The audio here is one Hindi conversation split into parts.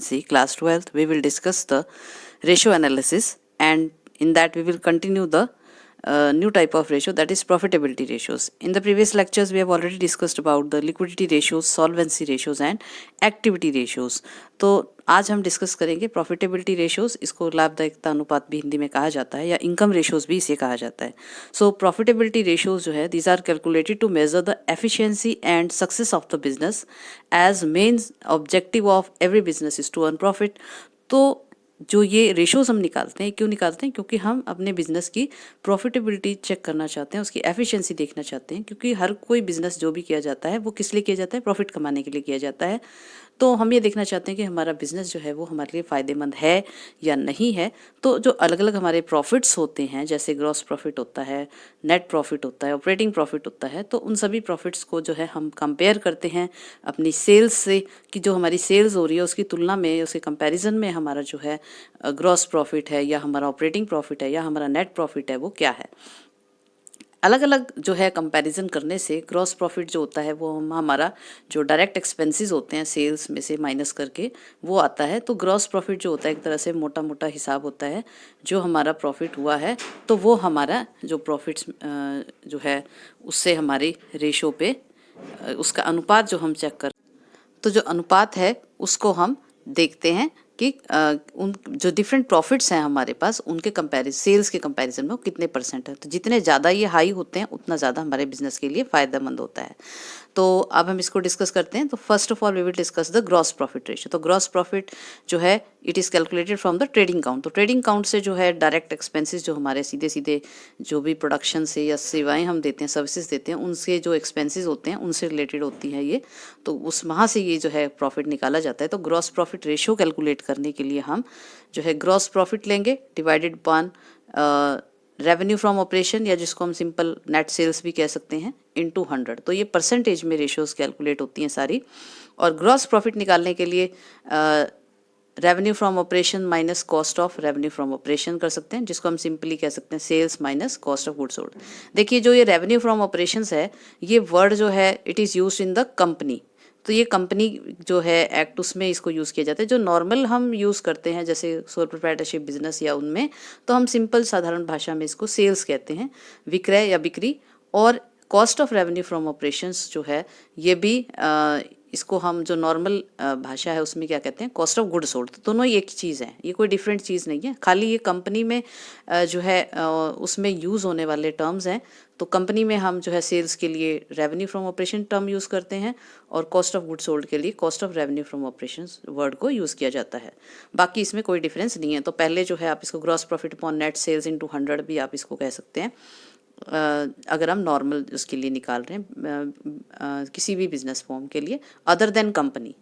accountancy, class 12th, we will discuss the ratio analysis, and in that we will continue the new type of ratio, that is profitability ratios. In the previous lectures we have already discussed about the liquidity ratios, solvency ratios and activity ratios. तो आज हम डिस्कस करेंगे प्रॉफिटेबिलिटी रेशियोज, इसको लाभदायकता अनुपात भी हिंदी में कहा जाता है या इनकम रेशियोज भी इसे कहा जाता है. सो प्रॉफिटेबिलिटी रेशियोज जो है, these are calculated to measure the efficiency and success of the business as main objective of every business is to earn profit. तो जो ये रेशोज़ हम निकालते हैं, क्यों निकालते हैं? क्योंकि हम अपने बिज़नेस की प्रॉफिटेबिलिटी चेक करना चाहते हैं, उसकी एफिशिएंसी देखना चाहते हैं. क्योंकि हर कोई बिज़नेस जो भी किया जाता है वो किस लिए किया जाता है? प्रॉफिट कमाने के लिए किया जाता है. तो हम ये देखना चाहते हैं कि हमारा बिज़नेस जो है वो हमारे लिए फ़ायदेमंद है या नहीं है. तो जो अलग अलग हमारे प्रॉफिट्स होते हैं, जैसे ग्रॉस प्रॉफिट होता है, नेट प्रॉफिट होता है, ऑपरेटिंग प्रॉफिट होता है, तो उन सभी प्रॉफिट्स को जो है हम कंपेयर करते हैं अपनी सेल्स से, कि जो हमारी सेल्स हो रही है उसकी तुलना में, उसके कंपैरिजन में हमारा जो है ग्रॉस प्रॉफिट है या हमारा ऑपरेटिंग प्रॉफिट है या हमारा नेट प्रॉफिट है वो क्या है. अलग अलग जो है कंपैरिजन करने से ग्रॉस प्रॉफिट जो होता है वो हमारा जो डायरेक्ट एक्सपेंसेस होते हैं सेल्स में से माइनस करके वो आता है. तो ग्रॉस प्रॉफिट जो होता है एक तरह से मोटा मोटा हिसाब होता है, जो हमारा प्रॉफिट हुआ है तो वो हमारा जो प्रॉफिट्स जो है उससे हमारी रेशो पे उसका अनुपात जो हम चेक कर, तो जो अनुपात है उसको हम देखते हैं कि उन जो डिफरेंट प्रॉफिट्स हैं हमारे पास उनके सेल्स के कंपैरिजन में वो कितने परसेंट है. तो जितने ज़्यादा ये हाई होते हैं उतना ज़्यादा हमारे बिजनेस के लिए फ़ायदेमंद होता है. तो अब हम इसको डिस्कस करते हैं. तो first of all we will discuss the gross profit ratio. तो ग्रॉस प्रॉफिट जो है it is calculated from the trading account. तो ट्रेडिंग काउंट से जो है डायरेक्ट एक्सपेंसेस जो हमारे सीधे सीधे जो भी प्रोडक्शन से या सेवाएं हम देते हैं, सर्विसेज देते हैं, उनसे जो एक्सपेंसेस होते हैं उनसे रिलेटेड होती है ये. तो उस वहाँ से ये जो है प्रॉफिट निकाला जाता है. तो ग्रॉस प्रॉफिट रेशियो कैलकुलेट करने के लिए हम जो है ग्रॉस प्रॉफिट लेंगे divided upon revenue from operation, या जिसको हम सिंपल नेट सेल्स भी कह सकते हैं, इनटू 100. तो ये परसेंटेज में रेशियोज कैलकुलेट होती हैं सारी. और ग्रॉस प्रॉफिट निकालने के लिए revenue from operation minus cost of revenue from operation कर सकते हैं, जिसको हम सिंपली कह सकते हैं sales minus cost of goods sold. देखिए जो ये रेवेन्यू फ्रॉम ऑपरेशंस है, ये वर्ड जो है it is used in the company. तो ये कंपनी जो है एक्ट उसमें इसको यूज़ किया जाता है. जो नॉर्मल हम यूज़ करते हैं जैसे सोल प्रोप्राइटरशिप बिजनेस या उनमें, तो हम सिंपल साधारण भाषा में इसको सेल्स कहते हैं, विक्रय या बिक्री. और cost of revenue from operations जो है ये भी इसको हम जो नॉर्मल भाषा है उसमें क्या कहते हैं, कॉस्ट ऑफ गुड सोल्ड. तो दोनों एक चीज़ है, ये कोई डिफरेंट चीज़ नहीं है. खाली ये कंपनी में जो है उसमें यूज़ होने वाले टर्म्स हैं. तो कंपनी में हम जो है सेल्स के लिए revenue from operation term use करते हैं और कॉस्ट ऑफ गुड सोल्ड के लिए cost of revenue from operation word को यूज़ किया जाता है. बाकी इसमें कोई डिफरेंस नहीं है. तो पहले जो है आप इसको gross profit upon net sales into 100 भी आप इसको कह सकते हैं अगर हम नॉर्मल उसके लिए निकाल रहे हैं किसी भी बिजनेस फॉर्म के लिए अदर देन कंपनी.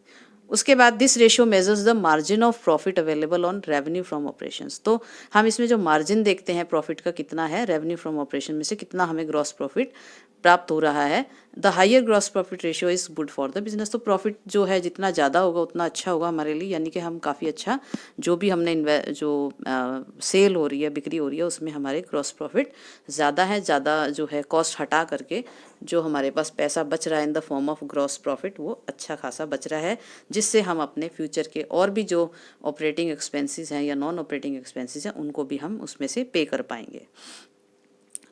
उसके बाद this ratio measures the margin of profit available on revenue from operations. तो हम इसमें जो मार्जिन देखते हैं प्रॉफिट का कितना है, रेवेन्यू फ्रॉम ऑपरेशन में से कितना हमें ग्रॉस प्रॉफिट प्राप्त हो रहा है. The higher gross profit ratio is good for the business. तो प्रॉफिट जो है जितना ज़्यादा होगा उतना अच्छा होगा हमारे लिए, यानी कि हम काफ़ी अच्छा जो भी हमने जो सेल हो रही है, बिक्री हो रही है, उसमें हमारे ग्रॉस प्रॉफिट ज़्यादा है. ज़्यादा जो है कॉस्ट हटा करके जो हमारे पास पैसा बच रहा है in the form of gross profit वो अच्छा खासा बच रहा है, जिससे हम अपने फ्यूचर के और भी जो ऑपरेटिंग एक्सपेंसेस हैं या नॉन ऑपरेटिंग एक्सपेंसेस हैं उनको भी हम उसमें से पे कर पाएंगे.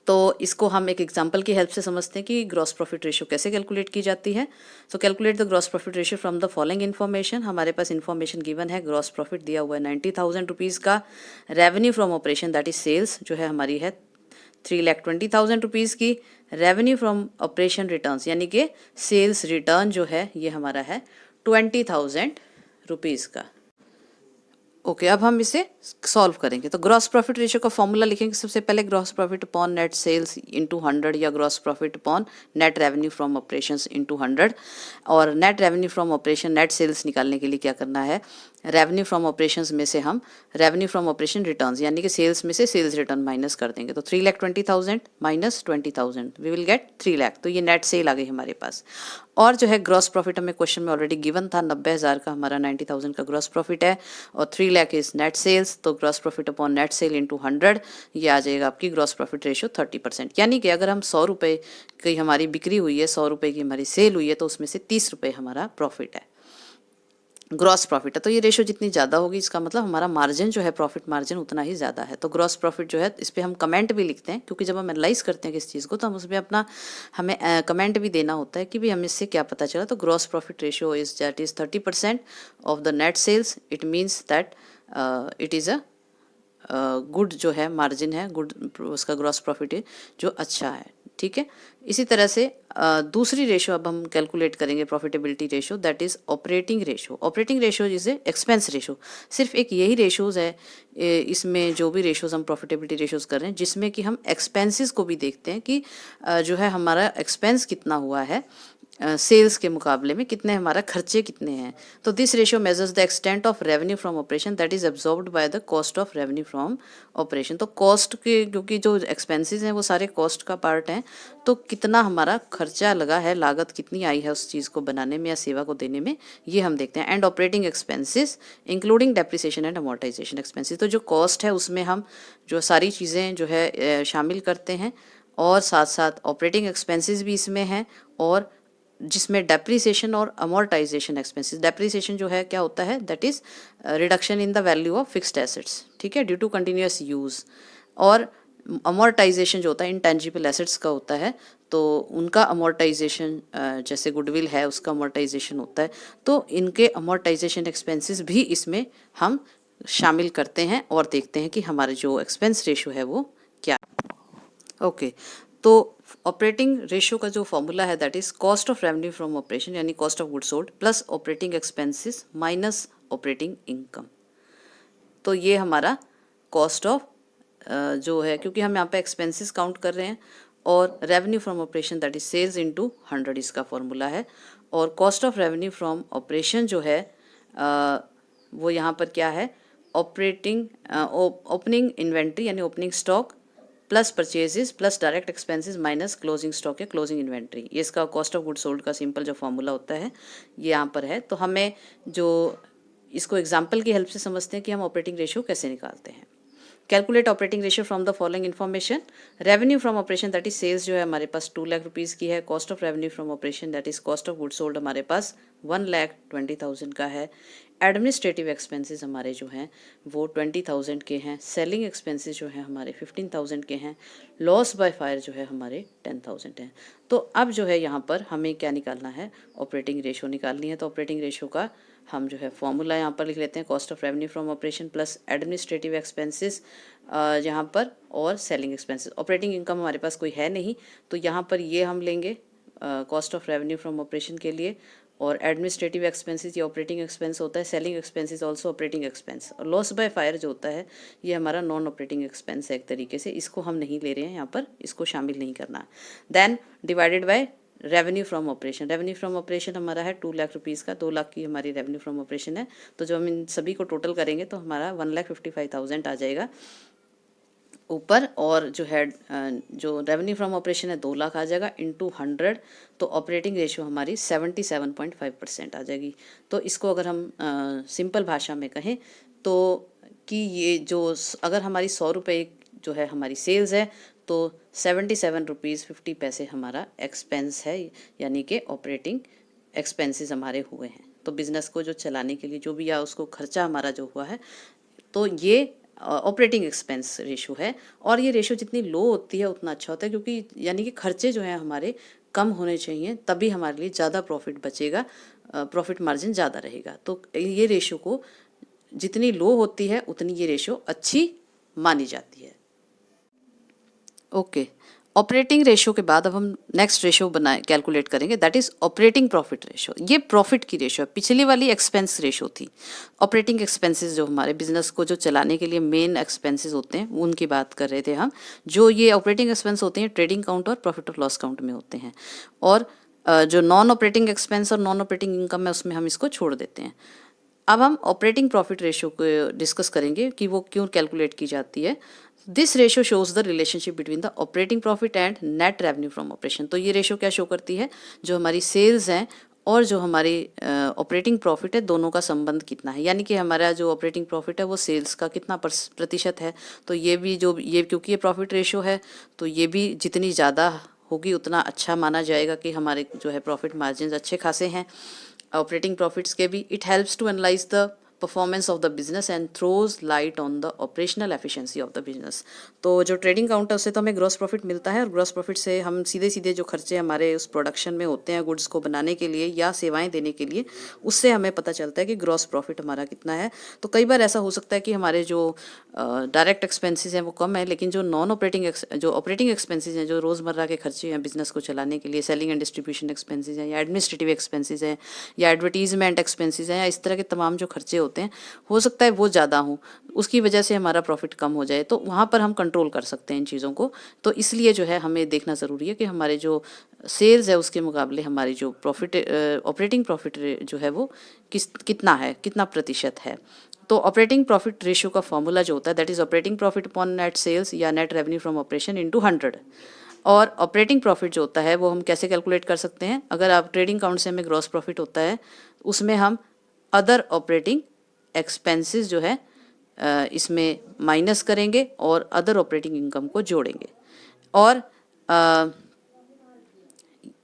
तो इसको हम एक एग्जांपल की हेल्प से समझते हैं कि ग्रॉस प्रॉफिट रेशियो कैसे कैलकुलेट की जाती है. So calculate the gross profit ratio from the following information. हमारे पास इन्फॉर्मेशन गिवन है. ग्रॉस प्रॉफिट दिया हुआ है 90,000 रुपीज़ का. Revenue from operation that is sales जो है हमारी है 3,20,000 रुपीज़ की. रेवेन्यू फ्रॉम ऑपरेशन रिटर्न्स यानी कि सेल्स रिटर्न जो है ये हमारा है 20,000 रुपीज़ का. ओके अब हम इसे सॉल्व करेंगे. तो ग्रॉस प्रॉफिट रेशियो का फॉर्मूला लिखेंगे. सबसे पहले gross profit upon net sales into 100 या gross profit upon net revenue from operations into 100. और net revenue from operation net sales निकालने के लिए क्या करना है, रेवेन्यू फ्रॉम ऑपरेशंस में से हम रेवेन्यू फ्रॉम ऑपरेशन रिटर्न्स यानी कि सेल्स में से सेल्स रिटर्न माइनस कर देंगे. तो 3,20,000 minus 20,000 we will get 3 lakh. तो ये नेट सेल आ गई हमारे पास. और जो है ग्रॉस प्रॉफिट हमें क्वेश्चन में ऑलरेडी गिवन था 90,000 का हमारा 90,000 का ग्रॉस प्रॉफिट है और 3 लाख इज नेट सेल्स. तो gross profit upon net cell into 100 ये आ जाएगा आपकी ग्रॉस प्रॉफिट रेशियो 30%. यानी कि अगर हम 100 रुपये की हमारी बिक्री हुई है, 100 रुपये की हमारी सेल हुई है, तो उसमें से 30 रुपये हमारा प्रॉफिट है. ग्रॉस प्रॉफिट है, तो ये रेशियो जितनी ज़्यादा होगी इसका मतलब हमारा मार्जिन जो है, प्रॉफिट मार्जिन उतना ही ज़्यादा है। तो ग्रॉस प्रॉफिट जो है इस पर हम कमेंट भी लिखते हैं, क्योंकि जब हम एनालाइज करते हैं किस चीज़ को तो हम उसमें अपना हमें कमेंट भी देना होता है कि भी हमें इससे क्या पता चला। तो gross profit ratio is that is 30% of the net sales. It means that it is a good जो है मार्जिन है, गुड उसका ग्रॉस प्रॉफिट है जो अच्छा है, ठीक है। इसी तरह से दूसरी रेशो अब हम कैलकुलेट करेंगे profitability ratio, that is operating ratio. Operating ratio जिसे एक्सपेंस रेशो, सिर्फ एक यही रेशोज है इसमें जो भी रेशोज हम प्रॉफिटेबिलिटी रेशोज कर रहे हैं जिसमें कि हम एक्सपेंसेस को भी देखते हैं कि जो है हमारा एक्सपेंस कितना हुआ है सेल्स के मुकाबले में, कितने हमारा खर्चे कितने हैं। तो this ratio measures the extent of revenue from operation that is absorbed by the cost of revenue from operation. तो कॉस्ट के, क्योंकि जो एक्सपेंसेस हैं वो सारे कॉस्ट का पार्ट हैं, तो कितना हमारा खर्चा लगा है, लागत कितनी आई है उस चीज़ को बनाने में या सेवा को देने में, ये हम देखते हैं। And operating expenses including depreciation and amortisation expenses, तो जो कॉस्ट है उसमें हम जो सारी चीज़ें जो है शामिल करते हैं, और साथ साथ ऑपरेटिंग एक्सपेंसेस भी इसमें हैं, और जिसमें डेप्रिसिएशन और अमोर्टाइजेशन एक्सपेंसेस, डेप्रिसिएशन जो है क्या होता है, that is reduction in the value of fixed assets, ठीक है, ड्यू टू कंटिन्यूअस यूज। और अमोर्टाइजेशन जो होता है इंटेंजिबल एसेट्स का होता है, तो उनका अमोर्टाइजेशन जैसे गुडविल है उसका अमोर्टाइजेशन होता है, तो इनके अमोर्टाइजेशन एक्सपेंसेस भी इसमें हम शामिल करते हैं और देखते हैं कि हमारे जो एक्सपेंस रेशो है वो क्या। ओके, तो ऑपरेटिंग रेशियो का जो फॉर्मूला है that is cost of revenue from operation, यानी cost of good sold plus operating expenses minus operating income. तो ये हमारा कॉस्ट ऑफ जो है, क्योंकि हम यहाँ पे एक्सपेंसेस काउंट कर रहे हैं, और revenue from operation that is sales into 100 इसका फॉर्मूला है। और cost of revenue from operation जो है वो यहाँ पर क्या है, ऑपरेटिंग ओपनिंग इन्वेंट्री यानी opening stock plus purchases plus direct expenses minus closing stock या क्लोजिंग इन्वेंट्री, ये इसका कॉस्ट ऑफ गुड सोल्ड का सिंपल जो फॉर्मूला होता है ये यहाँ पर है। तो हमें जो इसको एग्जांपल की हेल्प से समझते हैं कि हम ऑपरेटिंग रेशियो कैसे निकालते हैं। Calculate operating ratio from the following information. Revenue from operation that is sales जो है हमारे पास 2 लाख रुपीज़ की है। Cost of revenue from operation that is cost of good sold हमारे पास 1,20,000 का है। एडमिनिस्ट्रेटिव एक्सपेंसेस हमारे जो हैं वो 20,000 के हैं। सेलिंग एक्सपेंसेस जो हैं हमारे 15,000 के हैं। लॉस बाय फायर जो है हमारे 10,000 हैं। तो अब जो है यहाँ पर हमें क्या निकालना है, ऑपरेटिंग रेशियो निकालनी है। तो ऑपरेटिंग रेशियो का हम जो है फॉर्मूला यहाँ पर लिख लेते हैं, cost of revenue from operation plus administrative expenses यहाँ पर, और सेलिंग एक्सपेंसेस। ऑपरेटिंग इनकम हमारे पास कोई है नहीं, तो यहाँ पर ये हम लेंगे cost of revenue from operation के लिए, और एडमिनिस्ट्रेटिव एक्सपेंसेस ये ऑपरेटिंग एक्सपेंस होता है। Selling expenses also operating expense. और लॉस बाय फायर जो होता है ये हमारा नॉन ऑपरेटिंग एक्सपेंस है एक तरीके से, इसको हम नहीं ले रहे हैं यहाँ पर, इसको शामिल नहीं करना। Then divided by revenue from operation. Revenue from operation हमारा है 2 लाख रुपीज़ का, 2 लाख की हमारी रेवेन्यू फ्रॉम ऑपरेशन है। तो जब हम इन सभी को टोटल करेंगे तो हमारा 1,55,000 आ जाएगा ऊपर, और जो है जो रेवेन्यू फ्रॉम ऑपरेशन है 2 लाख आ जाएगा इंटू 100, तो ऑपरेटिंग रेशियो हमारी 77.5% आ जाएगी। तो इसको अगर हम सिंपल भाषा में कहें तो कि ये जो अगर हमारी 100 रुपये जो है हमारी सेल्स है, तो 77 रुपीज़ 50 पैसे हमारा एक्सपेंस है, यानी कि ऑपरेटिंग एक्सपेंसेस हमारे हुए हैं। तो बिज़नेस को जो चलाने के लिए जो भी या उसको खर्चा हमारा जो हुआ है, तो ये ऑपरेटिंग एक्सपेंस रेशो है। और ये रेशो जितनी लो होती है उतना अच्छा होता है, क्योंकि यानी कि खर्चे जो हैं हमारे कम होने चाहिए, तभी हमारे लिए ज़्यादा प्रॉफिट बचेगा, प्रॉफिट मार्जिन ज़्यादा रहेगा। तो ये रेशो को जितनी लो होती है उतनी ये रेशो अच्छी मानी जाती है। ओके, ऑपरेटिंग रेशो के बाद अब हम नेक्स्ट रेशो बनाए कैलकुलेट करेंगे, that is operating profit ratio. ये प्रॉफिट की रेशो है, पिछली वाली एक्सपेंस रेशो थी। ऑपरेटिंग एक्सपेंसेस जो हमारे बिजनेस को जो चलाने के लिए मेन एक्सपेंसेस होते हैं उनकी बात कर रहे थे हम। जो ये ऑपरेटिंग एक्सपेंस होते हैं ट्रेडिंग काउंट और प्रॉफिट और लॉस काउंट में होते हैं, और जो नॉन ऑपरेटिंग एक्सपेंस और नॉन ऑपरेटिंग इनकम है उसमें हम इसको छोड़ देते हैं। अब हम ऑपरेटिंग प्रॉफिट रेशियो को डिस्कस करेंगे कि वो क्यों कैलकुलेट की जाती है। This ratio shows the relationship between the operating profit and net revenue from operation. तो ये रेशियो क्या शो करती है, जो हमारी सेल्स हैं और जो हमारी ऑपरेटिंग प्रॉफिट है दोनों का संबंध कितना है, यानी कि हमारा जो ऑपरेटिंग प्रॉफिट है वो सेल्स का कितना प्रतिशत है। तो ये भी जो ये क्योंकि ये प्रॉफिट रेशियो है तो ये भी जितनी ज़्यादा होगी उतना अच्छा माना जाएगा कि हमारे जो है प्रॉफिट मार्जिन अच्छे खासे हैं। ऑपरेटिंग प्रॉफिट्स के भी। It helps to analyse the performance of the business and throws light on the operational efficiency of the business. तो जो ट्रेडिंग काउंट है उससे तो हमें ग्रॉस प्रॉफिट मिलता है, और ग्रॉस प्रॉफिट से हम सीधे सीधे जो खर्चे हमारे उस प्रोडक्शन में होते हैं गुड्स को बनाने के लिए या सेवाएं देने के लिए, उससे हमें पता चलता है कि ग्रॉस प्रॉफिट हमारा कितना है। तो कई बार ऐसा हो सकता है कि हमारे जो डायरेक्ट एक्सपेंसेस हैं वो कम है, लेकिन जो नॉन ऑपरेटिंग जो ऑपरेटिंग एक्सपेंसेस हैं, जो रोज़मर्रा के खर्चे हैं बिजनेस को चलाने के लिए, सेलिंग एंड डिस्ट्रीब्यूशन एक्सपेंसेस हैं या एडमिनिस्ट्रेटिव एक्सपेंसेस हैं या एडवर्टीजमेंट एक्सपेंसेस हैं या इस तरह के तमाम जो खर्चे होते हैं, हो सकता है वो ज़्यादा हों, उसकी वजह से हमारा प्रॉफिट कम हो जाए। तो वहाँ पर हम कंट्रोल कर सकते हैं इन चीज़ों को। तो इसलिए जो है हमें देखना ज़रूरी है कि हमारे जो सेल्स है उसके मुकाबले हमारी जो प्रॉफिट ऑपरेटिंग प्रॉफिट जो है वो कितना है, कितना प्रतिशत है। तो ऑपरेटिंग प्रॉफिट रेशियो का फॉर्मूला जो होता है that is operating profit upon net sales या net revenue from operation into 100। और ऑपरेटिंग प्रॉफिट जो होता है वो हम कैसे कैलकुलेट कर सकते हैं? अगर आप ट्रेडिंग काउंट से हमें ग्रॉस प्रॉफिट होता है, उसमें हम अदर ऑपरेटिंग एक्सपेंसेस जो है इसमें माइनस करेंगे और अदर ऑपरेटिंग इनकम को जोड़ेंगे। और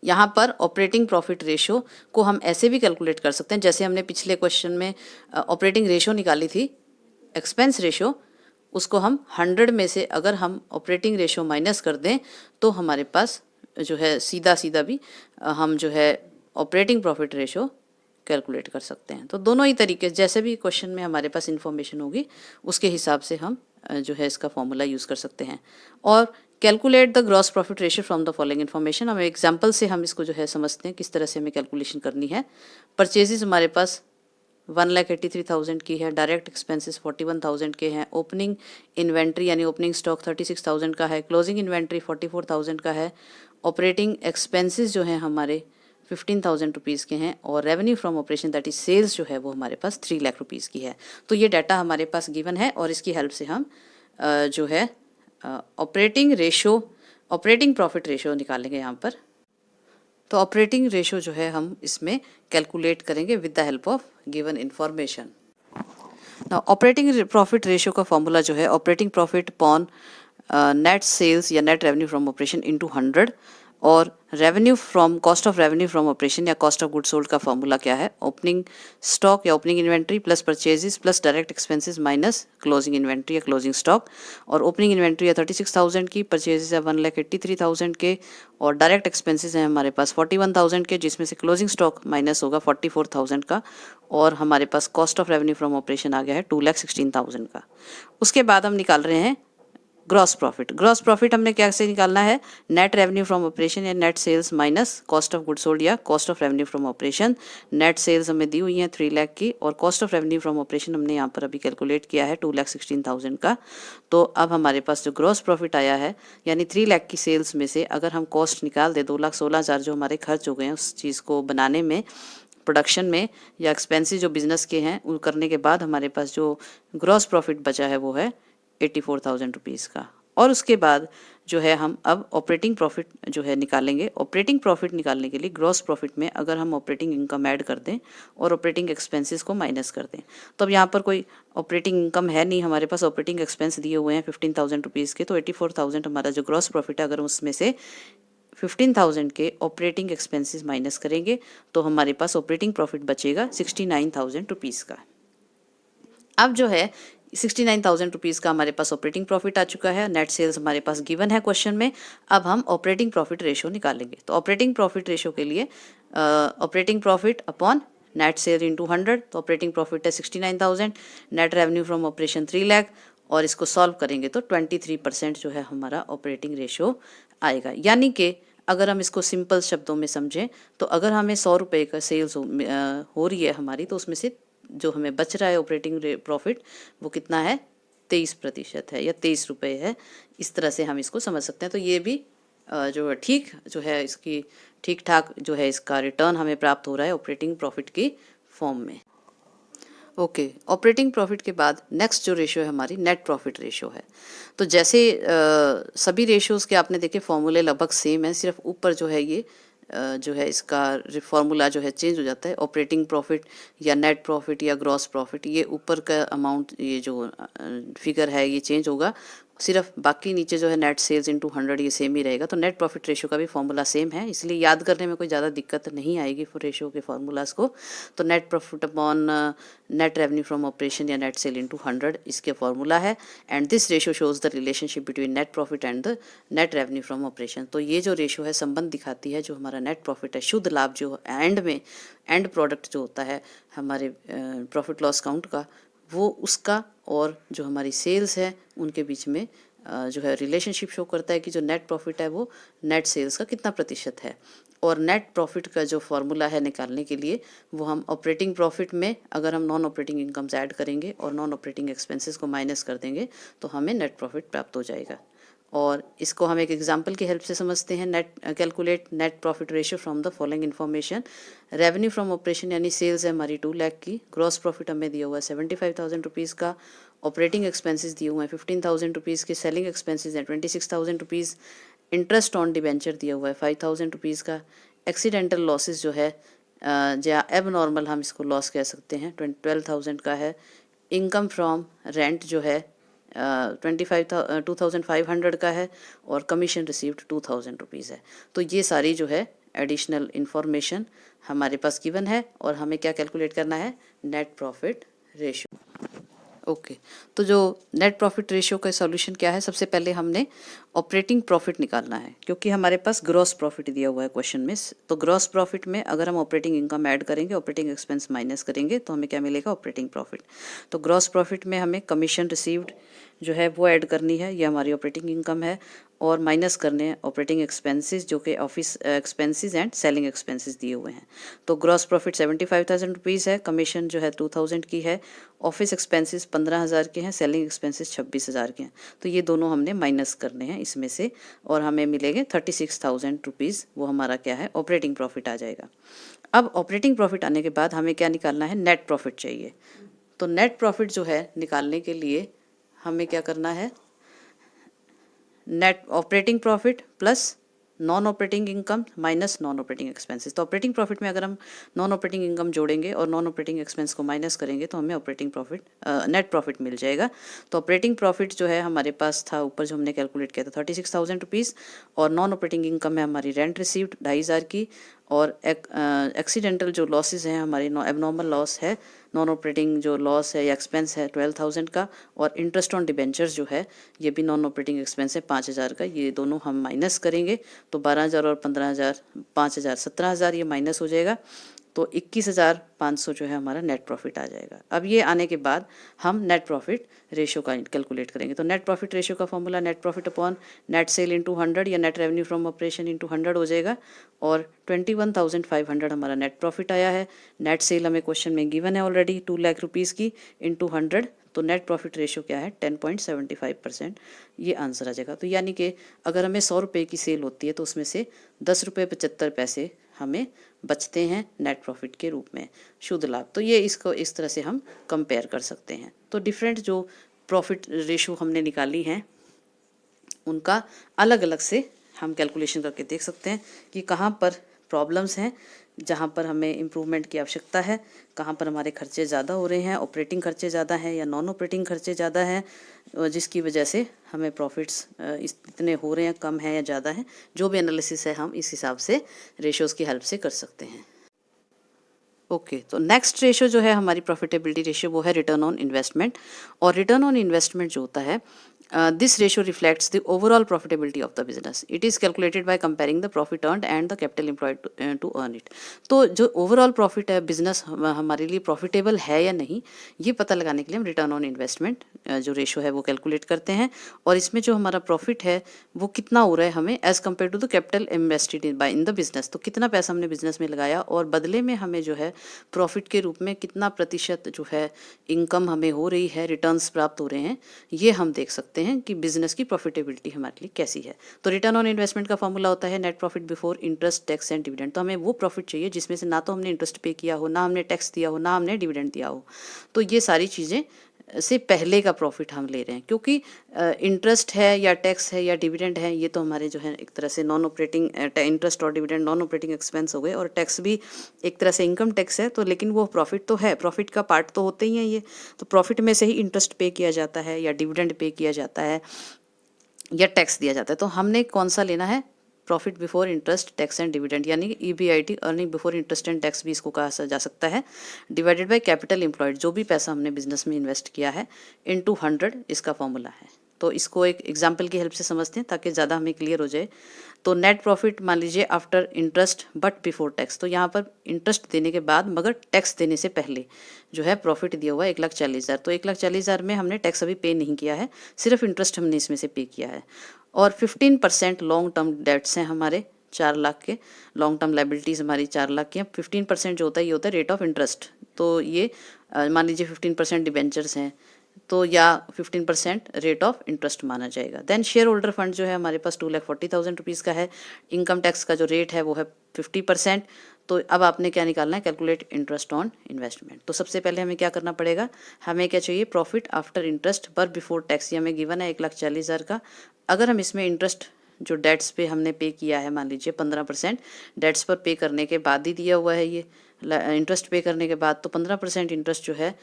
यहाँ पर ऑपरेटिंग प्रॉफिट रेशो को हम ऐसे भी कैलकुलेट कर सकते हैं, जैसे हमने पिछले क्वेश्चन में ऑपरेटिंग रेशो निकाली थी, एक्सपेंस रेशो, उसको हम 100 में से अगर हम ऑपरेटिंग रेशो माइनस कर दें तो हमारे पास जो है सीधा सीधा भी हम जो है ऑपरेटिंग प्रॉफिट रेशो कैलकुलेट कर सकते हैं। तो दोनों ही तरीके, जैसे भी क्वेश्चन में हमारे पास इन्फॉर्मेशन होगी उसके हिसाब से हम जो है इसका फॉर्मूला यूज़ कर सकते हैं। और calculate the gross profit ratio from the following information, हम एग्जांपल से हम इसको जो है समझते हैं किस तरह से हमें कैलकुलेशन करनी है। परचेजेस हमारे पास 1,83,000 की है, डायरेक्ट एक्सपेंसेस 41,000 के हैं, ओपनिंग इन्वेंट्री यानी ओपनिंग स्टॉक 36,000 का है, क्लोजिंग इन्वेंट्री 44,000 का है, ऑपरेटिंग एक्सपेंसेस जो हैं हमारे 15,000 रुपीज़ के हैं, और revenue from operation that is sales जो है वो हमारे पास 3 लाख रुपीज़ की है। तो ये डाटा हमारे पास गिवन है और इसकी हेल्प से हम जो है ऑपरेटिंग प्रॉफिट रेशो निकालेंगे यहाँ पर। तो ऑपरेटिंग रेशो जो है हम इसमें कैलकुलेट करेंगे with the help of given information. Now operating profit ratio का फॉर्मूला जो है operating profit upon net sales या net revenue from operation into 100, और revenue from cost of revenue from operation या कॉस्ट ऑफ गुड सोल्ड का फॉर्मूला क्या है? ओपनिंग स्टॉक या opening inventory plus purchases plus direct expenses minus closing inventory या क्लोजिंग स्टॉक। और ओपनिंग इन्वेंट्री है 36,000 की, परचेजेस है 1,83,000 के, और डायरेक्ट एक्सपेंसेस हैं हमारे पास 41,000 के, जिसमें से क्लोजिंग स्टॉक माइनस होगा 44,000 का, और हमारे पास cost of revenue from operation आ गया है 2,16,000 का। उसके बाद हम निकाल रहे हैं ग्रॉस प्रॉफिट। ग्रॉस प्रॉफिट हमने कैसे निकालना है? नेट रेवेन्यू फ्रॉम ऑपरेशन या net sales minus cost of good sold या cost of revenue from operation. Net sales हमें दी हुई है 3 लाख की, और cost of revenue from operation हमने यहाँ पर अभी कैलकुलेट किया है 2,16,000 का। तो अब हमारे पास जो ग्रॉस प्रॉफिट आया है, यानी 3 लाख की सेल्स में से अगर हम कॉस्ट निकाल दे 2,16,000 जो हमारे खर्च हो गए हैं उस चीज़ को बनाने में, प्रोडक्शन में, या एक्सपेंसेस जो बिजनेस के हैं वो करने के बाद हमारे पास जो ग्रॉस प्रॉफिट बचा है वो है 84,000 रुपीज़ का। और उसके बाद जो है हम अब ऑपरेटिंग प्रॉफिट जो है निकालेंगे। ऑपरेटिंग प्रॉफिट निकालने के लिए ग्रॉस प्रॉफिट में अगर हम ऑपरेटिंग इनकम ऐड कर दें और ऑपरेटिंग एक्सपेंसेस को माइनस कर दें, तो अब यहाँ पर कोई ऑपरेटिंग इनकम है नहीं, हमारे पास ऑपरेटिंग एक्सपेंस दिए हुए हैं 15,000 रुपीज़ के। तो 84,000 हमारा जो ग्रॉस प्रॉफिट है, अगर उसमें से 15,000 के ऑपरेटिंग एक्सपेंसेस माइनस करेंगे तो हमारे पास ऑपरेटिंग प्रॉफिट बचेगा 69,000 रुपीज़ का। अब जो है 69,000 रुपीज़ का हमारे पास ऑपरेटिंग प्रॉफिट आ चुका है, नेट सेल्स हमारे पास गिवन है क्वेश्चन में। अब हम ऑपरेटिंग प्रॉफिट रेशो निकालेंगे। तो ऑपरेटिंग प्रॉफिट रेशो के लिए operating profit upon net cell into 100, तो ऑपरेटिंग प्रॉफिट है 69,000, net revenue from operation 3 lakh, और इसको सॉल्व करेंगे तो 23% जो है हमारा ऑपरेटिंग रेशो आएगा। यानी कि अगर हम इसको सिंपल शब्दों में समझें तो अगर हमें 100 रुपये का सेल्स हो रही है हमारी, तो उसमें से जो हमें बच रहा है ऑपरेटिंग प्रॉफिट वो कितना है? 23% है या 23 रुपये है। इस तरह से हम इसको समझ सकते हैं। तो ये भी जो ठीक जो है इसकी ठीक ठाक जो है इसका रिटर्न हमें प्राप्त हो रहा है ऑपरेटिंग प्रॉफिट की फॉर्म में। ओके, ऑपरेटिंग प्रॉफिट के बाद नेक्स्ट जो रेशो है हमारी नेट प्रॉफिट रेशो है। तो जैसे सभी रेशोज़ के आपने देखे फॉर्मूले लगभग सेम है, सिर्फ ऊपर जो है ये जो है इसका फार्मूला जो है चेंज हो जाता है। ऑपरेटिंग प्रॉफिट या नेट प्रॉफिट या ग्रॉस प्रॉफिट, ये ऊपर का अमाउंट, ये जो फिगर है ये चेंज होगा। सिर्फ बाकी नीचे जो है नेट सेल्स इंटू 100 ये सेम ही रहेगा। तो नेट प्रॉफिट रेशियो का भी फॉर्मूला सेम है, इसलिए याद करने में कोई ज़्यादा दिक्कत नहीं आएगी फॉर रेशियो के फार्मूलाज को। तो net profit upon net revenue from operation या नेट सेल इंटू 100 इसके फॉर्मूला है। And this ratio shows the relationship between net profit and the net revenue from operation. तो ये जो रेशियो है संबंध दिखाती है जो हमारा नेट प्रॉफिट है, शुद्ध लाभ जो एंड में एंड प्रोडक्ट जो होता है हमारे प्रॉफिट लॉस काउंट का, वो उसका और जो हमारी सेल्स है उनके बीच में जो है रिलेशनशिप शो करता है कि जो नेट प्रॉफिट है वो नेट सेल्स का कितना प्रतिशत है। और नेट प्रॉफिट का जो फॉर्मूला है निकालने के लिए वो हम ऑपरेटिंग प्रॉफिट में अगर हम नॉन ऑपरेटिंग इनकम्स ऐड करेंगे और नॉन ऑपरेटिंग एक्सपेंसेस को माइनस कर देंगे तो हमें नेट प्रॉफिट प्राप्त हो जाएगा। और इसको हम एक एग्जांपल की हेल्प से समझते हैं। Calculate net profit ratio from the following information. Revenue from operation यानी सेल्स है हमारी 2 लाख की, ग्रॉस प्रॉफिट हमें दिया हुआ है 75,000 रुपीज़ का, ऑपरेटिंग एक्सपेंसेस दिए हुए हैं 15,000 रुपीज़ के, सेलिंग एक्सपेंसेस हैं 26,000 रुपीज़, इंटरेस्ट ऑन डिबेंचर दिया हुआ है 5,000 रुपीज़ का, एक्सीडेंटल लॉसेस जो है या एब नॉर्मल हम इसको लॉस कह सकते हैं 12,000 का है, इनकम फ्रॉम रेंट जो है 2,500 का है, और कमीशन रिसीव्ड 2,000 रुपीज़ है। तो ये सारी जो है एडिशनल इंफॉर्मेशन हमारे पास गिवन है और हमें क्या कैलकुलेट करना है, नेट प्रॉफिट रेशियो। ओके तो जो नेट प्रॉफिट रेशियो का सॉल्यूशन क्या है, सबसे पहले हमने ऑपरेटिंग प्रॉफिट निकालना है क्योंकि हमारे पास ग्रॉस प्रॉफिट दिया हुआ है क्वेश्चन में। तो ग्रॉस प्रॉफिट में अगर हम ऑपरेटिंग इनकम ऐड करेंगे, ऑपरेटिंग एक्सपेंस माइनस करेंगे तो हमें क्या मिलेगा, ऑपरेटिंग प्रॉफिट। तो ग्रॉस प्रॉफिट में हमें कमीशन रिसीव्ड जो है वो ऐड करनी है, ये हमारी ऑपरेटिंग इनकम है, और माइनस करने हैं ऑपरेटिंग एक्सपेंसेस जो कि office expenses and selling expenses दिए हुए हैं। तो ग्रॉस प्रॉफिट 75,000 रुपीज़ है, कमीशन जो है 2,000 की है, ऑफिस एक्सपेंसेस 15,000 के हैं, सेलिंग एक्सपेंसेस 26,000 के हैं। तो ये दोनों हमने माइनस करने हैं इसमें से और हमें मिलेंगे 36,000 रुपीज़, वो हमारा क्या है, ऑपरेटिंग प्रॉफिट आ जाएगा। अब ऑपरेटिंग प्रॉफिट आने के बाद हमें क्या निकालना है, नेट प्रॉफिट चाहिए। तो नेट प्रॉफिट जो है निकालने के लिए हमें क्या करना है, net operating profit plus non operating income minus non operating expenses. तो ऑपरेटिंग प्रॉफिट में अगर हम नॉन ऑपरेटिंग इनकम जोड़ेंगे और नॉन ऑपरेटिंग एक्सपेंस को माइनस करेंगे तो हमें ऑपरेटिंग प्रॉफिट नेट प्रॉफिट मिल जाएगा। तो ऑपरेटिंग प्रॉफिट जो है हमारे पास था ऊपर जो हमने कैलकुलेट किया था 36,000 रुपीज़, और नॉन ऑपरेटिंग इनकम है हमारी रेंट रिसीव्ड 2,500 की, और एक्सीडेंटल जो लॉसेज हैं हमारी एबनॉर्मल लॉस है, नॉन ऑपरेटिंग जो लॉस है या एक्सपेंस है 12,000 का, और इंटरेस्ट ऑन डिबेंचर्स जो है ये भी नॉन ऑपरेटिंग एक्सपेंस है 5,000 का। ये दोनों हम माइनस करेंगे तो 12,000 और 15,000 5,000 17,000 ये माइनस हो जाएगा। तो 21,500 जो है हमारा नेट प्रॉफिट आ जाएगा। अब ये आने के बाद हम नेट प्रॉफिट रेशियो का कैलकुलेट करेंगे। तो नेट प्रॉफिट रेशियो का formula net profit upon net cell into 100 या net revenue from operation into 100 हो जाएगा, और 21,500 हमारा नेट प्रॉफिट आया है। नेट सेल हमें क्वेश्चन में गिवन है ऑलरेडी 2 लाख रुपीज़ की इंटू 100, तो नेट प्रॉफिट रेशियो क्या है 10.75%, ये आंसर आ जाएगा। तो यानी कि अगर हमें 100 रुपये की सेल होती है तो उसमें से 10 रुपये 75 पैसे हमें बचते हैं नेट प्रॉफिट के रूप में, शुद्ध लाभ। तो ये इसको इस तरह से हम कंपेयर कर सकते हैं। तो डिफरेंट जो प्रॉफिट रेशियो हमने निकाली हैं उनका अलग अलग से हम कैलकुलेशन करके देख सकते हैं कि कहाँ पर प्रॉब्लम्स हैं, जहाँ पर हमें इम्प्रूवमेंट की आवश्यकता है, कहाँ पर हमारे खर्चे ज़्यादा हो रहे हैं, ऑपरेटिंग खर्चे ज़्यादा हैं या नॉन ऑपरेटिंग खर्चे ज़्यादा हैं, जिसकी वजह से हमें प्रॉफिट्स इतने हो रहे हैं, कम है या ज़्यादा हैं। जो भी एनालिसिस है हम इस हिसाब से रेशियोज़ की हेल्प से कर सकते हैं। ओके तो नेक्स्ट रेशियो जो है हमारी प्रॉफिटेबिलिटी रेशियो वो है रिटर्न ऑन इन्वेस्टमेंट। और रिटर्न ऑन इन्वेस्टमेंट जो होता है this ratio reflects the overall profitability of the business. It is calculated by comparing the profit earned and the capital employed to earn it. तो जो ओवरऑल प्रॉफिट है बिजनेस हमारे लिए प्रॉफिटेबल है या नहीं, ये पता लगाने के लिए हम रिटर्न ऑन इन्वेस्टमेंट जो रेशियो है वो कैलकुलेट करते हैं, और इसमें जो हमारा प्रॉफिट है वो कितना हो रहा है हमें as compare to the capital invested by in the business. तो कितना पैसा हमने बिजनेस में लगाया और बदले में हमें जो है प्रॉफिट के रूप में कितना प्रतिशत जो है इनकम हमें हो रही है, रिटर्न्स प्राप्त हो रहे हैं, ये हम देख सकते हैं कि बिजनेस की प्रॉफिटेबिलिटी हमारे लिए कैसी है। तो रिटर्न ऑन इन्वेस्टमेंट का फॉर्मूला होता है net profit before interest tax and dividend. तो हमें वो प्रॉफिट चाहिए जिसमें से ना तो हमने इंटरेस्ट पे किया हो, ना हमने टैक्स दिया हो, ना हमने डिविडेंड दिया हो। तो ये सारी चीज़ें से पहले का प्रॉफिट हम ले रहे हैं, क्योंकि इंटरेस्ट है या टैक्स है या डिविडेंड है ये तो हमारे जो है एक तरह से नॉन ऑपरेटिंग इंटरेस्ट और डिविडेंड नॉन ऑपरेटिंग एक्सपेंस हो गए, और टैक्स भी एक तरह से इनकम टैक्स है। तो लेकिन वो प्रॉफिट तो है, प्रॉफिट का पार्ट तो होते ही हैं ये। तो प्रॉफिट में से ही इंटरेस्ट पे किया जाता है या डिविडेंड पे किया जाता है या टैक्स दिया जाता है। तो हमने कौन सा लेना है, profit before interest tax and dividend, यानी कि EBIT, earning before interest and tax भी इसको कहा जा सकता है, डिवाइडेड बाय कैपिटल एम्प्लॉयड, जो भी पैसा हमने बिजनेस में इन्वेस्ट किया है, इनटू 100 इसका फॉर्मूला है। तो इसको एक एग्जाम्पल की हेल्प से समझते हैं ताकि ज़्यादा हमें क्लियर हो जाए। तो नेट प्रॉफिट मान लीजिए after interest but before tax, तो यहाँ पर इंटरेस्ट देने के बाद मगर टैक्स देने से पहले जो है प्रॉफिट दिया हुआ है 1,40,000। तो 1,40,000 में हमने टैक्स अभी पे नहीं किया है, सिर्फ इंटरेस्ट हमने इसमें से पे किया है। और 15% लॉन्ग टर्म डेट्स हैं हमारे 4 लाख के, लॉन्ग टर्म लाइबिलिटीज़ हमारी 4 लाख की हैं। 15% जो होता है ये होता है रेट ऑफ इंटरेस्ट। तो ये मान लीजिए 15% डिबेंचर्स हैं तो या 15% रेट ऑफ इंटरेस्ट माना जाएगा। देन शेयर होल्डर फंड जो है हमारे पास 2,40,000 रुपीज़ का है। इनकम टैक्स का जो रेट है वो है 50%। तो अब आपने क्या निकालना है, कैलकुलेट इंटरेस्ट ऑन इन्वेस्टमेंट। तो सबसे पहले हमें क्या करना पड़ेगा, हमें क्या चाहिए, प्रॉफिट आफ्टर इंटरेस्ट पर बिफोर टैक्स, ये हमें गिवन है 1,40,000 का। अगर हम इसमें इंटरेस्ट जो डेट्स पे हमने पे किया है, मान लीजिए 15% डेट्स पर पे करने के बाद ही दिया हुआ है ये इंटरेस्ट पे करने के बाद, तो 15% इंटरेस्ट जो है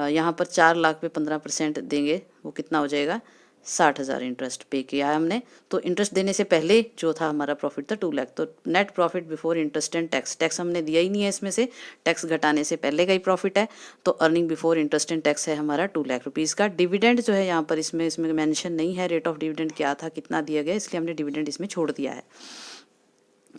यहाँ पर 4 लाख पे 15% देंगे, वो कितना हो जाएगा, 60,000 इंटरेस्ट पे किया है हमने। तो इंटरेस्ट देने से पहले जो था हमारा प्रॉफिट था 2 लाख। तो net profit before interest and tax, tax हमने दिया ही नहीं है इसमें से, टैक्स घटाने से पहले का ही प्रॉफिट है। तो earning before interest and tax है हमारा 2 लाख रुपीज़ का। डिविडेंड जो है यहाँ पर इसमें मेंशन नहीं है, रेट ऑफ डिविडेंड क्या था, कितना दिया गया, इसलिए हमने डिविडेंड इसमें छोड़ दिया है।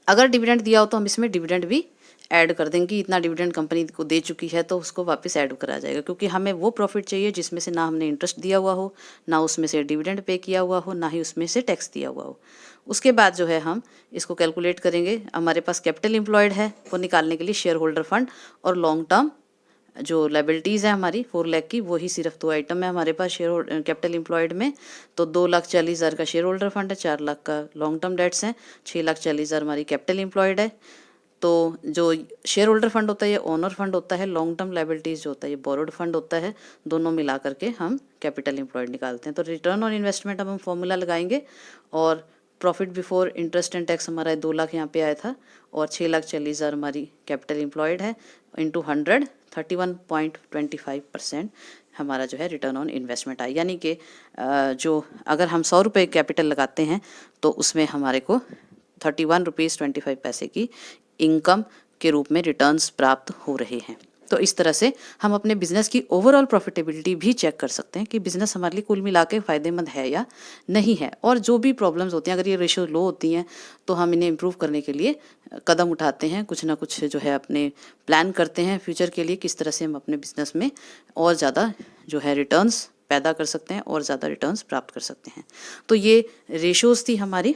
अगर डिविडेंड दिया हो तो हम इसमें डिविडेंड भी ऐड कर देंगे, इतना डिविडेंड कंपनी को दे चुकी है तो उसको वापस ऐड करा जाएगा, क्योंकि हमें वो प्रॉफिट चाहिए जिसमें से ना हमने इंटरेस्ट दिया हुआ हो, ना उसमें से डिविडेंड पे किया हुआ हो, ना ही उसमें से टैक्स दिया हुआ हो। उसके बाद जो है हम इसको कैलकुलेट करेंगे। हमारे पास कैपिटल एम्प्लॉयड है, वो निकालने के लिए शेयर होल्डर फंड और लॉन्ग टर्म जो लाइबिलिटीज़ है हमारी 4 लाख की, वही सिर्फ 2 आइटम है हमारे पास शेयर कैपिटल एम्प्लॉयड में। तो 2,40,000 का शेयर होल्डर फंड है, 4 लाख का लॉन्ग टर्म डेट्स हैं, 6,40,000 हमारी कैपिटल एम्प्लॉयड है। तो जो शेयर होल्डर फंड होता है ये ओनर फंड होता है, लॉन्ग टर्म लाइबिलिटीज़ जो होता है ये बोरोड फंड होता है, दोनों मिला करके हम कैपिटल एम्प्लॉयड निकालते हैं। तो रिटर्न ऑन इन्वेस्टमेंट अब हम फॉर्मूला लगाएंगे और profit before interest and tax हमारा 2 लाख यहाँ पे आया था और 6,40,000 हमारी कैपिटल एम्प्लॉयड है, इंटू 100 31.25% हमारा जो है रिटर्न ऑन इन्वेस्टमेंट आया। यानी कि जो अगर हम 100 रुपये कैपिटल लगाते हैं तो उसमें हमारे को 31 रुपीज़ 25 पैसे की इनकम के रूप में रिटर्न्स प्राप्त हो रहे हैं। तो इस तरह से हम अपने बिजनेस की ओवरऑल प्रॉफिटेबिलिटी भी चेक कर सकते हैं कि बिजनेस हमारे लिए कुल मिला के फ़ायदेमंद है या नहीं है। और जो भी प्रॉब्लम्स होती हैं, अगर ये रेशियो लो होती हैं तो हम इन्हें इम्प्रूव करने के लिए कदम उठाते हैं, कुछ ना कुछ जो है अपने प्लान करते हैं फ्यूचर के लिए, किस तरह से हम अपने बिजनेस में और ज़्यादा जो है रिटर्न्स पैदा कर सकते हैं और ज़्यादा रिटर्न्स प्राप्त कर सकते हैं। तो ये रेशियोज़ थी हमारी,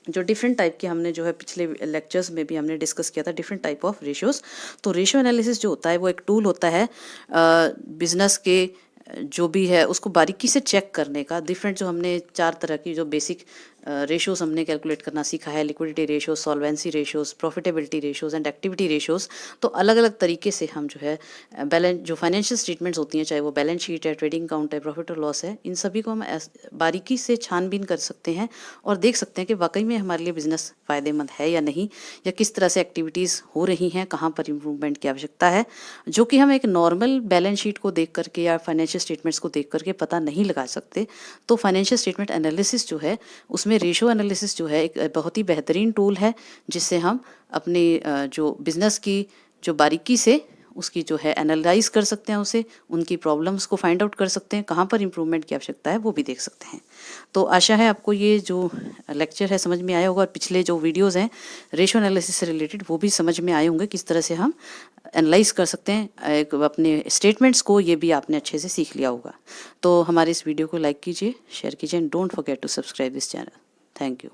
जो डिफरेंट टाइप के हमने जो है पिछले लेक्चर्स में भी हमने डिस्कस किया था, डिफरेंट टाइप ऑफ रेशियोज़। तो रेशियो एनालिसिस जो होता है वो एक टूल होता है बिजनेस के जो भी है उसको बारीकी से चेक करने का। डिफरेंट जो हमने 4 तरह की जो बेसिक रेशियोज़ हमने कैलकुलेट करना सीखा है, liquidity ratios, solvency ratios, profitability ratios and activity ratios. तो अलग अलग तरीके से हम जो है बैलेंस जो फाइनेंशियल स्टेटमेंट्स होती हैं, चाहे वो बैलेंस शीट है, ट्रेडिंग अकाउंट है, प्रॉफिट और लॉस है, इन सभी को हम बारीकी से छानबीन कर सकते हैं और देख सकते हैं कि वाकई में हमारे लिए बिजनेस फ़ायदेमंद है या नहीं, या किस तरह से एक्टिविटीज़ हो रही हैं, कहाँ पर इम्प्रूवमेंट की आवश्यकता है, जो कि हम एक नॉर्मल बैलेंस शीट को देख करके या फाइनेंशियल स्टेटमेंट्स को देख करके पता नहीं लगा सकते। तो फाइनेंशियल स्टेटमेंट एनालिसिस जो है उसमें रेशियो एनालिसिस जो है एक बहुत ही बेहतरीन टूल है, जिससे हम अपने जो बिज़नेस की जो बारीकी से उसकी जो है एनालाइज कर सकते हैं, उसे उनकी प्रॉब्लम्स को फाइंड आउट कर सकते हैं, कहाँ पर इम्प्रूवमेंट की आवश्यकता है वो भी देख सकते हैं। तो आशा है आपको ये जो लेक्चर है समझ में आया होगा और पिछले जो वीडियोज़ हैं रेशियो एनालिसिस से रिलेटेड वो भी समझ में आए होंगे, किस तरह से हम एनालाइज कर सकते हैं एक अपने स्टेटमेंट्स को, ये भी आपने अच्छे से सीख लिया होगा। तो हमारे इस वीडियो को लाइक कीजिए, शेयर कीजिए and don't forget to subscribe this channel. Thank you.